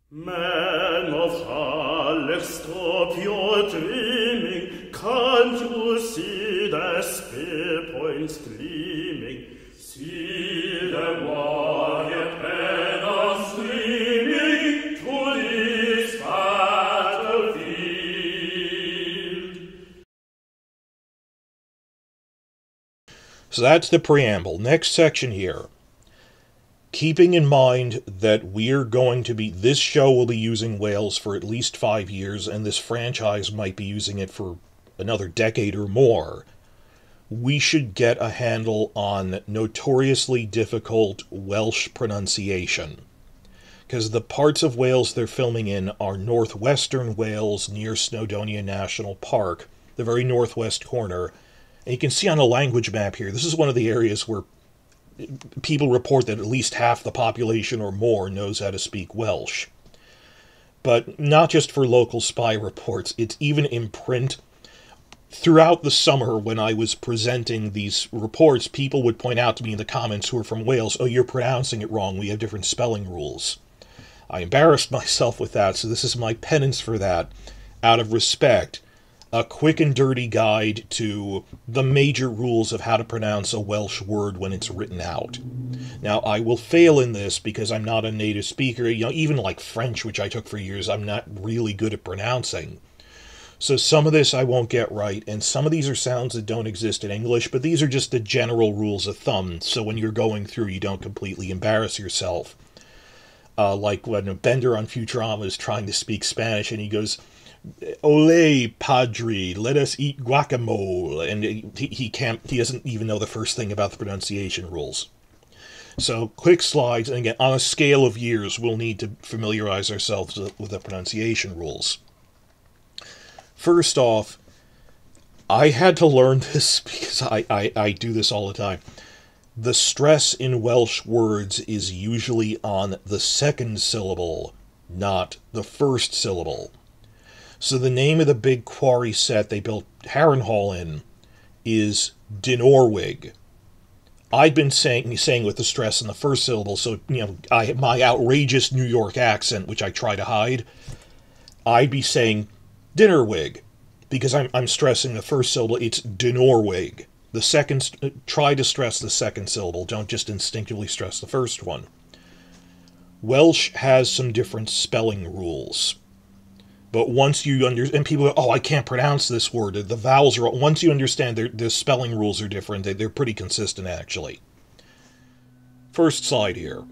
Man of Alex, stop your dreaming. Can't you see the spear points gleaming? See the warrior men are streaming to this battlefield. So that's the preamble. Next section here. Keeping in mind that this show will be using Wales for at least 5 years, and this franchise might be using it for another decade or more, we should get a handle on notoriously difficult Welsh pronunciation. Because the parts of Wales they're filming in are northwestern Wales near Snowdonia National Park, the very northwest corner. And you can see on a language map here, this is one of the areas where people report that at least half the population or more knows how to speak Welsh. But not just for local spy reports, it's even in print. Throughout the summer, when I was presenting these reports, people would point out to me in the comments who are from Wales, "Oh, you're pronouncing it wrong, we have different spelling rules." I embarrassed myself with that, so this is my penance for that, out of respect. A quick and dirty guide to the major rules of how to pronounce a Welsh word when it's written out. Now, I will fail in this because I'm not a native speaker. Even like French, which I took for years, I'm not really good at pronouncing. So some of this I won't get right, and some of these are sounds that don't exist in English, but these are just the general rules of thumb, so when you're going through, you don't completely embarrass yourself. Like when Bender on Futurama is trying to speak Spanish, and he goes, "Ole, padre, let us eat guacamole," and he doesn't even know the first thing about the pronunciation rules. So, quick slides, and again, on a scale of years, we'll need to familiarize ourselves with the pronunciation rules. First off, I had to learn this because I do this all the time. The stress in Welsh words is usually on the second syllable, not the first syllable. So the name of the big quarry set they built Harrenhal in is Dinorwig. I've been saying with the stress in the first syllable, so my outrageous New York accent, which I try to hide, I'd be saying Dinnerwig, because I'm stressing the first syllable. It's Dinorwig. The second, try to stress the second syllable. Don't just instinctively stress the first one. Welsh has some different spelling rules. But once you understand, and people go, "Oh, I can't pronounce this word," the vowels are, once you understand the spelling rules are different, they're pretty consistent, actually. First slide here.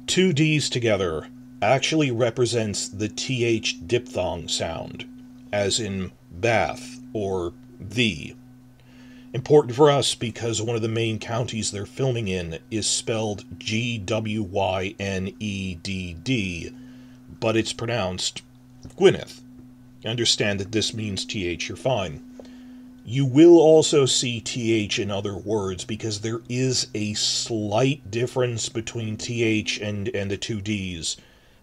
Two D's together actually represents the TH diphthong sound, as in bath or the. Important for us because one of the main counties they're filming in is spelled Gwynedd, but it's pronounced Gwynedd. Understand that this means TH, you're fine. You will also see TH in other words because there is a slight difference between TH and the two Ds,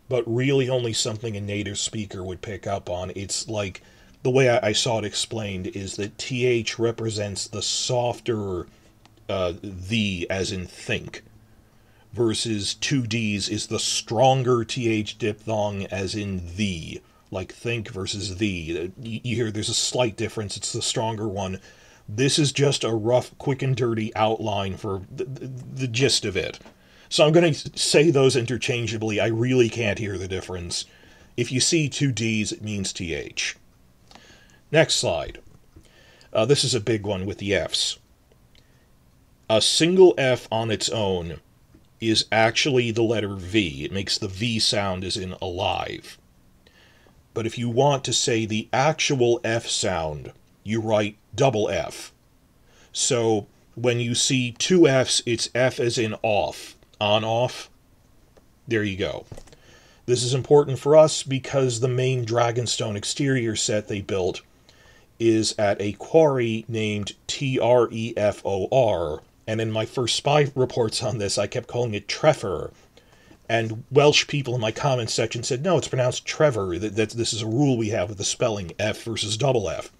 but really only something a native speaker would pick up on. It's like, the way I saw it explained is that TH represents the softer the, as in think, versus two Ds is the stronger TH diphthong, as in the, like think versus the. You hear there's a slight difference, it's the stronger one. This is just a rough, quick and dirty outline for the gist of it. So I'm going to say those interchangeably. I really can't hear the difference. If you see two Ds, it means TH. Next slide. This is a big one with the Fs. A single F on its own is actually the letter V. It makes the V sound as in alive. But if you want to say the actual F sound, you write double F. So when you see two Fs, it's F as in off, on, off. There you go. This is important for us because the main Dragonstone exterior set they built is at a quarry named Trefor, and in my first spy reports on this, I kept calling it Treffer, and Welsh people in my comments section said, no, it's pronounced Trevor, that this is a rule we have with the spelling, F versus double F.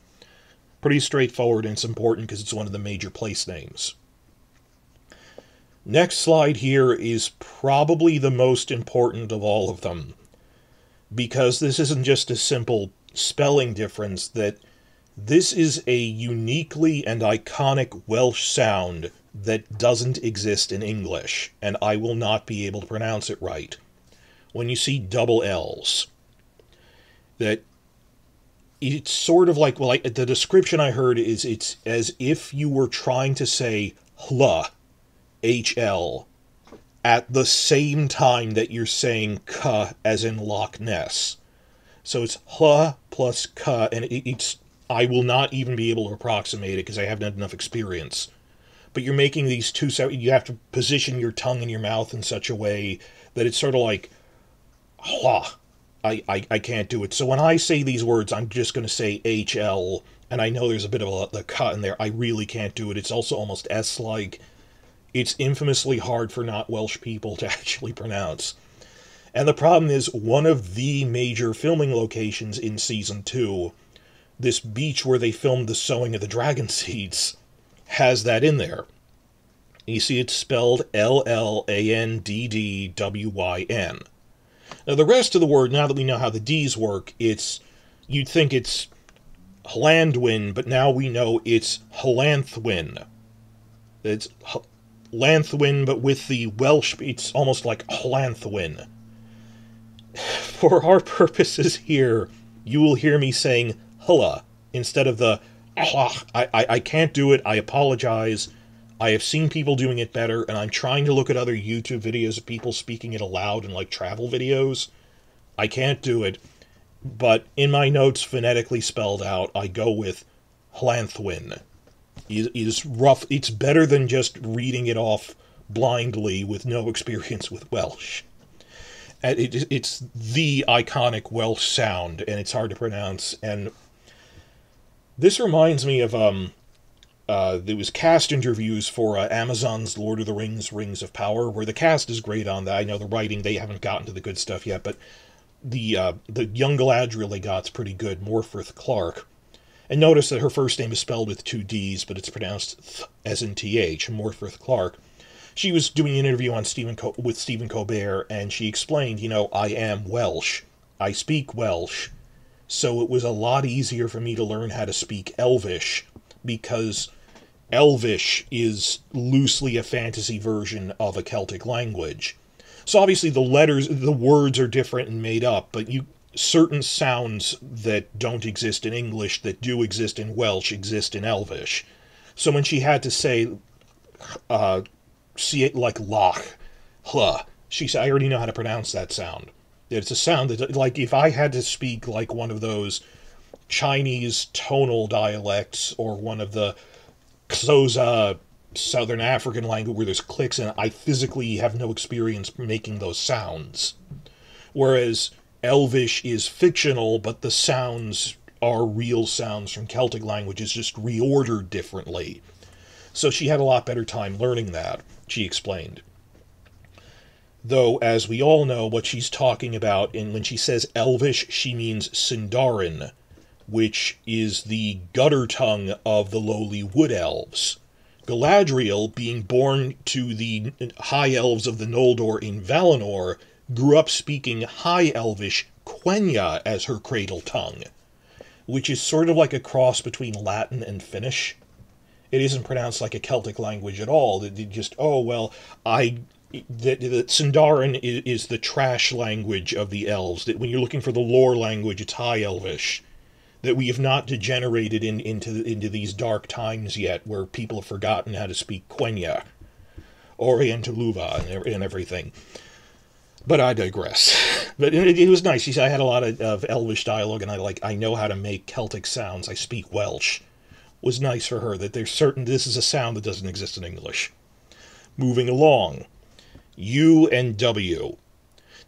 Pretty straightforward, and it's important because it's one of the major place names. Next slide here is probably the most important of all of them. because this isn't just a simple spelling difference, that this is a uniquely and iconic Welsh sound that doesn't exist in English, and I will not be able to pronounce it right. When you see double L's, that it's sort of like, well, the description I heard is it's as if you were trying to say hla, HL, at the same time that you're saying ka, as in Loch Ness. So it's hla plus ka, and it's, I will not even be able to approximate it because I haven't had enough experience. But you're making these two, you have to position your tongue in your mouth in such a way that it's sort of like hla. I can't do it. So when I say these words, I'm just going to say HL, and I know there's a bit of the cut in there. I really can't do it. It's also almost S-like. It's infamously hard for not Welsh people to actually pronounce. And the problem is, one of the major filming locations in Season 2, this beach where they filmed the sowing of the dragon seeds, has that in there. You see it's spelled L-L-A-N-D-D-W-Y-N. Now, the rest of the word, now that we know how the D's work, you'd think it's Hlandwyn, but now we know it's Hlanthwyn. It's Lanthwyn, but with the Welsh, it's almost like Hlanthwyn. For our purposes here, you will hear me saying hla instead of the hlah. I can't do it. I apologize. I have seen people doing it better, and I'm trying to look at other YouTube videos of people speaking it aloud in, like, travel videos. I can't do it, but in my notes, phonetically spelled out, I go with Hlanthwyn. It is rough. It's better than just reading it off blindly with no experience with Welsh. It's the iconic Welsh sound, and it's hard to pronounce, and this reminds me of, there was cast interviews for Amazon's Lord of the Rings, Rings of Power, where the cast is great on that. I know the writing, they haven't gotten to the good stuff yet, but the young Galadriel they got's pretty good, Morfydd Clark. And notice that her first name is spelled with two D's, but it's pronounced as in TH, Morfydd Clark. She was doing an interview on with Stephen Colbert, and she explained, I am Welsh. I speak Welsh. So it was a lot easier for me to learn how to speak Elvish, because Elvish is loosely a fantasy version of a Celtic language. So obviously the words are different and made up, but certain sounds that don't exist in English that do exist in Welsh exist in Elvish. So when she had to say, see it like loch, hla, she said, I already know how to pronounce that sound. It's a sound that, like, if I had to speak like one of those Chinese tonal dialects or one of the Xhosa Southern African language where there's clicks in it, I physically have no experience making those sounds. Whereas Elvish is fictional, but the sounds are real sounds from Celtic languages, just reordered differently. So she had a lot better time learning that, she explained. Though, as we all know, what she's talking about, and when she says Elvish, she means Sindarin, which is the gutter tongue of the lowly wood elves. Galadriel, being born to the high elves of the Noldor in Valinor, grew up speaking High Elvish Quenya as her cradle tongue, which is sort of like a cross between Latin and Finnish. It isn't pronounced like a Celtic language at all. It just, that Sindarin is the trash language of the elves. That when you're looking for the lore language, it's High Elvish. That we have not degenerated into these dark times yet, where people have forgotten how to speak Quenya, Orientaluva, and everything. But I digress. But it was nice. She said I had a lot of Elvish dialogue, and I know how to make Celtic sounds. I speak Welsh. It was nice for her that this is a sound that doesn't exist in English. Moving along. U and W.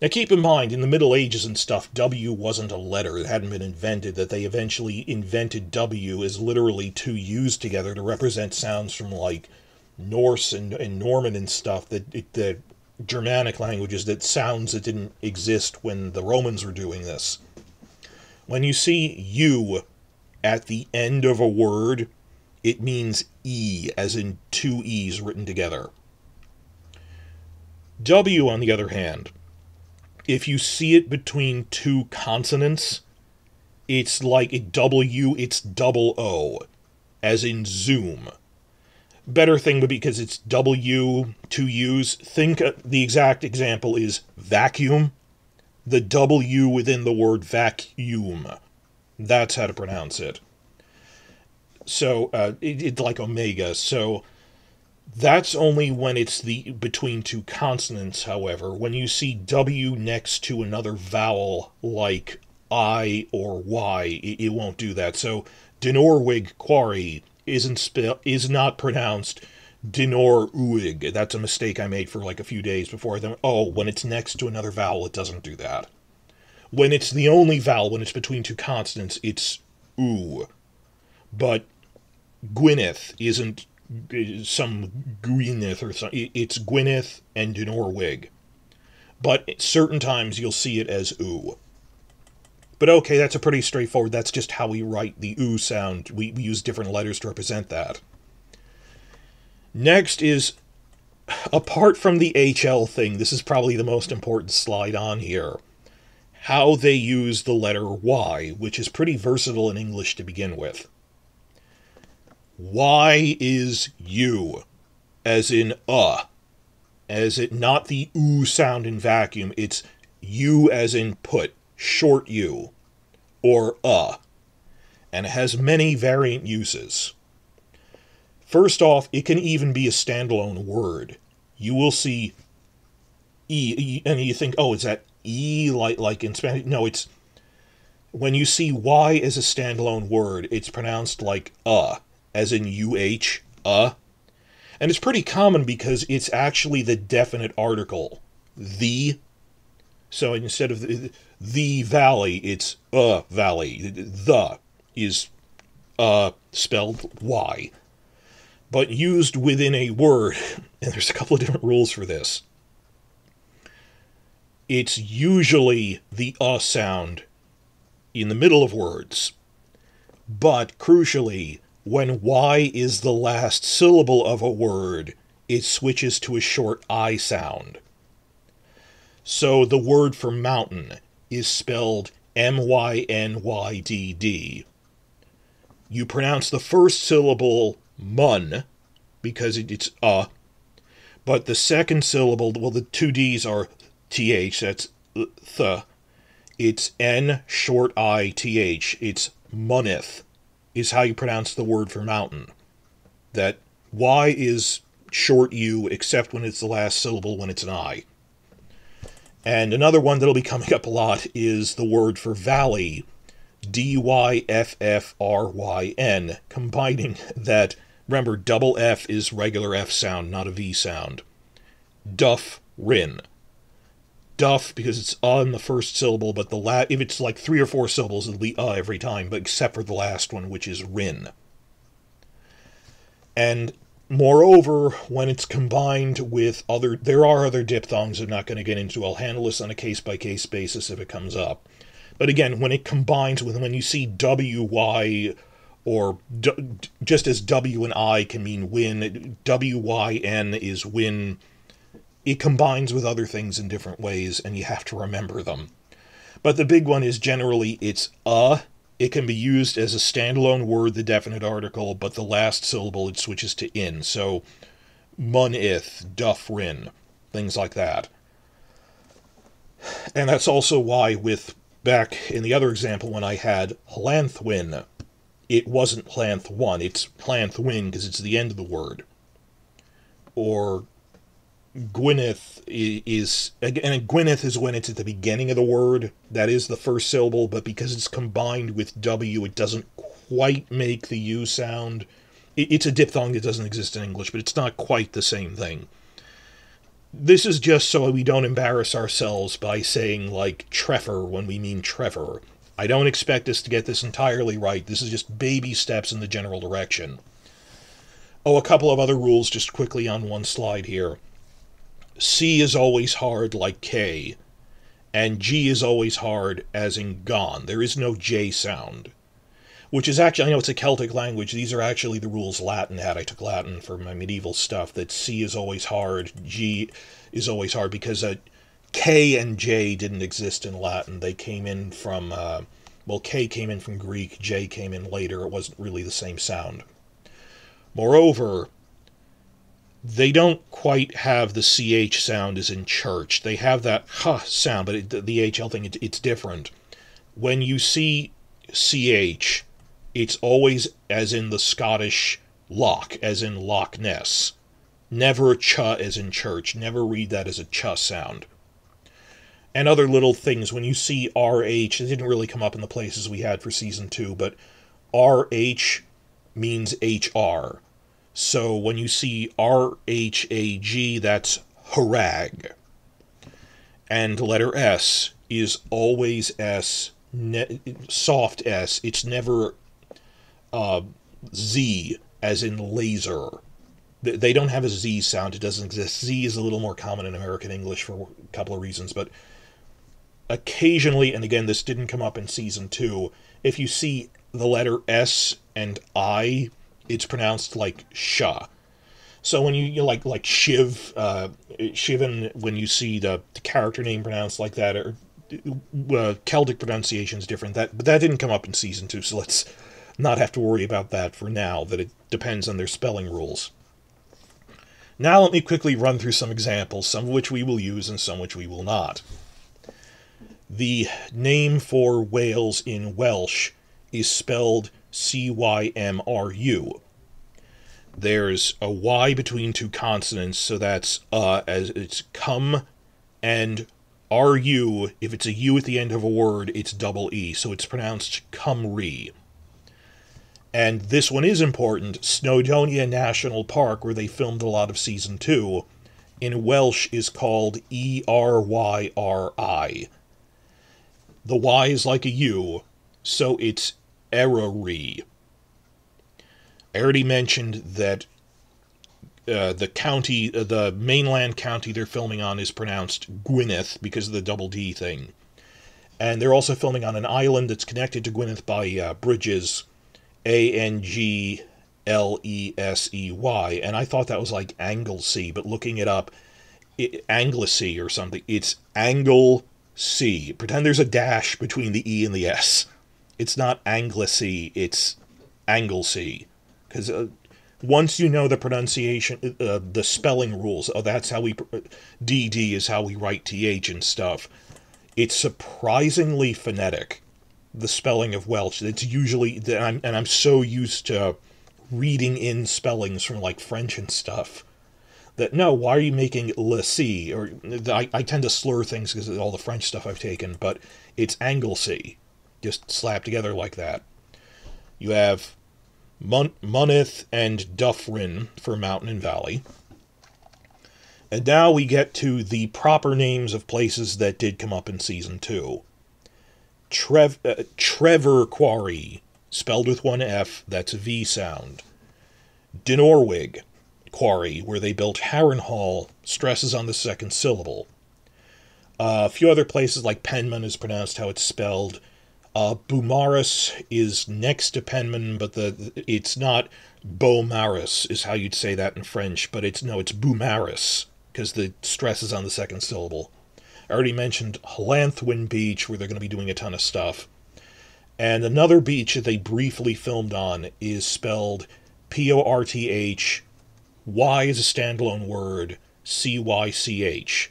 Now keep in mind, in the Middle Ages and stuff, W wasn't a letter. It hadn't been invented. That they eventually invented W as literally two U's together to represent sounds from, like, Norse and Norman and stuff, that Germanic languages, that sounds that didn't exist when the Romans were doing this. When you see U at the end of a word, it means E, as in two E's written together. W, on the other hand, if you see it between two consonants, it's like a W, it's double O, as in zoom. Better thing would be because it's W, two U's. Think the exact example is vacuum. The W within the word vacuum. That's how to pronounce it. So, it's like omega. So, that's only when it's the between two consonants, however. When you see W next to another vowel, like I or Y, it won't do that. So, Dinorwig quarry is not pronounced Dinor-uig. That's a mistake I made for like a few days before. Then, when it's next to another vowel, it doesn't do that. When it's the only vowel, when it's between two consonants, it's oo. But Gwyneth isn't some Gwyneth or something. It's Gwyneth and Dinorwig. But at certain times you'll see it as oo. But okay, that's a pretty straightforward. That's just how we write the oo sound. We use different letters to represent that. Next is, apart from the HL thing, this is probably the most important slide on here. How they use the letter Y, which is pretty versatile in English to begin with. Y is U, as in as it not the oo sound in vacuum, it's U as in put, short U, or and it has many variant uses. First off, it can even be a standalone word. You will see E, and you think, is that E like in Spanish? No, it's, when you see Y as a standalone word, it's pronounced like as in UH, And it's pretty common because it's actually the definite article, the. So instead of the valley, it's valley. The is spelled Y. But used within a word, and there's a couple of different rules for this. It's usually the sound in the middle of words. But, crucially, when Y is the last syllable of a word, it switches to a short I sound. So the word for mountain is spelled M-Y-N-Y-D-D. You pronounce the first syllable mun, because it's but the second syllable, well, the two D's are th, that's th. It's N short I th. It's munith, is how you pronounce the word for mountain. That Y is short U, except when it's the last syllable when it's an I. And another one that'll be coming up a lot is the word for valley, D-Y-F-F-R-Y-N, combining that. Remember, double F is regular F sound, not a V sound. Duff, rin. Duff, because it's in the first syllable, but if it's like 3 or 4 syllables, it'll be every time, but except for the last one, which is rin. And moreover, when it's combined with there are other diphthongs I'm not going to get into. I'll handle this on a case-by-case basis if it comes up. But again, when it combines with, when you see W-Y, or just as W and I can mean win, W-Y-N is win, it combines with other things in different ways, and you have to remember them. But the big one is generally it's It can be used as a standalone word, the definite article, but the last syllable it switches to in. So, munith, duffrin, things like that. And that's also why back in the other example when I had hlanthwin, it wasn't hlanthwin, it's hlanthwin because it's the end of the word. Or Gwyneth is, and Gwyneth is when it's at the beginning of the word. That is the first syllable, but because it's combined with W, it doesn't quite make the U sound. It's a diphthong that doesn't exist in English, but it's not quite the same thing. This is just so we don't embarrass ourselves by saying, like, Trevor when we mean Trevor. I don't expect us to get this entirely right. This is just baby steps in the general direction. A couple of other rules just quickly on one slide here. C is always hard like K, and G is always hard as in gone. There is no J sound, which is actually, I know it's a Celtic language, these are actually the rules Latin had. I took Latin for my medieval stuff, that C is always hard, G is always hard, because K and J didn't exist in Latin. They came in from, well, K came in from Greek, J came in later. It wasn't really the same sound. Moreover, they don't quite have the CH sound as in church. They have that huh sound, but the HL thing, it's different. When you see CH, it's always as in the Scottish loch, as in Loch Ness. Never ch as in church. Never read that as a ch sound. And other little things, when you see RH, it didn't really come up in the places we had for Season 2, but RH means HR. So when you see RHAG, that's harag. And letter S is always S, soft S. It's never Z, as in laser. They don't have a Z sound. It doesn't exist. Z is a little more common in American English for a couple of reasons, but occasionally, and again, this didn't come up in Season 2, if you see the letter S and I, it's pronounced like sha. So when you like Shiv, Shivan, when you see the character name pronounced like that, or Celtic pronunciation is different. But that didn't come up in Season 2, so let's not have to worry about that for now, that it depends on their spelling rules. Now let me quickly run through some examples, some of which we will use and some which we will not. The name for Wales in Welsh is spelled Cymru. There's a Y between two consonants, so that's as it's come, and RU, if it's a U at the end of a word, it's double E, so it's pronounced Cymru. And this one is important. Snowdonia National Park, where they filmed a lot of Season 2, in Welsh is called Eryri. The Y is like a U, so it's Eryri. I already mentioned that the county, the mainland county they're filming on is pronounced Gwynedd because of the double D thing. And they're also filming on an island that's connected to Gwynedd by bridges, Anglesey, and I thought that was like Anglesey, but looking it up, Anglesey or something, it's Anglesey. Pretend there's a dash between the E and the S. It's not Anglesey, it's Anglesey. Because once you know the pronunciation, the spelling rules, oh, that's how we, DD is how we write TH and stuff, it's surprisingly phonetic, the spelling of Welsh. It's usually, and I'm so used to reading in spellings from like French and stuff, that no, why are you making le C? Or I tend to slur things because of all the French stuff I've taken, but it's Anglesey, just slapped together like that. You have Monith and Dufferin for mountain and valley. And now we get to the proper names of places that did come up in Season 2. Trevor Quarry, spelled with one F, that's a V sound. Dinorwig Quarry, where they built Harrenhal, stresses on the second syllable. A few other places like Penman is pronounced how it's spelled. Beaumaris is next to Penman, but it's not Beaumaris is how you'd say that in French, but it's Beaumaris, because the stress is on the second syllable. I already mentioned Llanthwin Beach, where they're going to be doing a ton of stuff. And another beach that they briefly filmed on is spelled Porth, Y is a standalone word, Cych.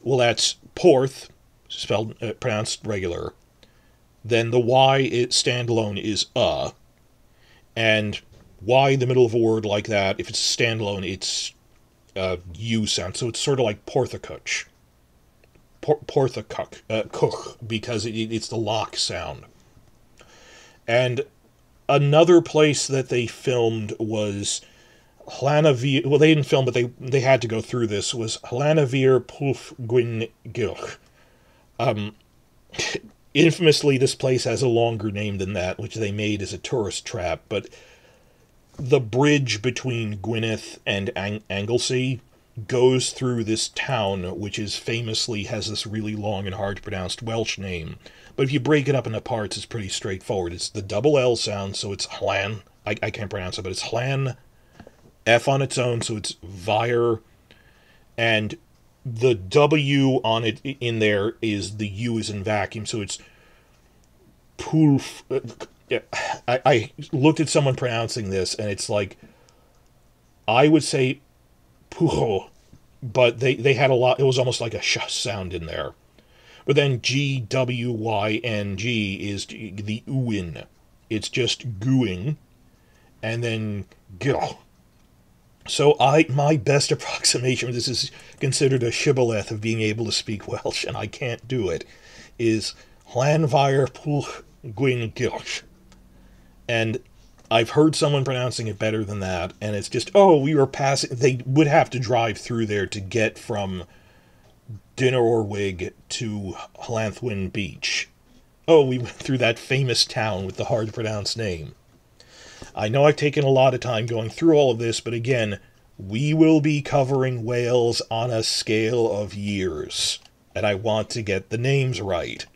Well, that's Porth, spelled pronounced regular. Then the Y standalone is and Y in the middle of a word like that, if it's standalone, it's U sound. So it's sort of like Porthacuch. Porthacuch, because it's the lock sound. And another place that they filmed was Llanavir. Well, they didn't film, but they had to go through this. Was Llanavir Pwlch Gwyngyllch. Infamously, this place has a longer name than that, which they made as a tourist trap, but the bridge between Gwynedd and Anglesey goes through this town, which is famously has this really long and hard to pronounce Welsh name. But if you break it up into parts, it's pretty straightforward. It's the double L sound, so it's Hlan. I can't pronounce it, but it's Hlan. F on its own, so it's Vire. And the W on it in there is the U is in vacuum, so it's poof. I looked at someone pronouncing this, and it's like, I would say puho, but they had a lot, it was almost like a sh sound in there. But then GWYNG is the uin. It's just gooing, and then gill. So my best approximation, this is considered a shibboleth of being able to speak Welsh, and I can't do it, is Llanfair Pwll Gwyn Gylch. And I've heard someone pronouncing it better than that, and it's just, oh, we were passing, they would have to drive through there to get from Dinorwig to Llanthwyn Beach. Oh, we went through that famous town with the hard-to-pronounce name. I know I've taken a lot of time going through all of this, but again, we will be covering Wales on a scale of years, and I want to get the names right.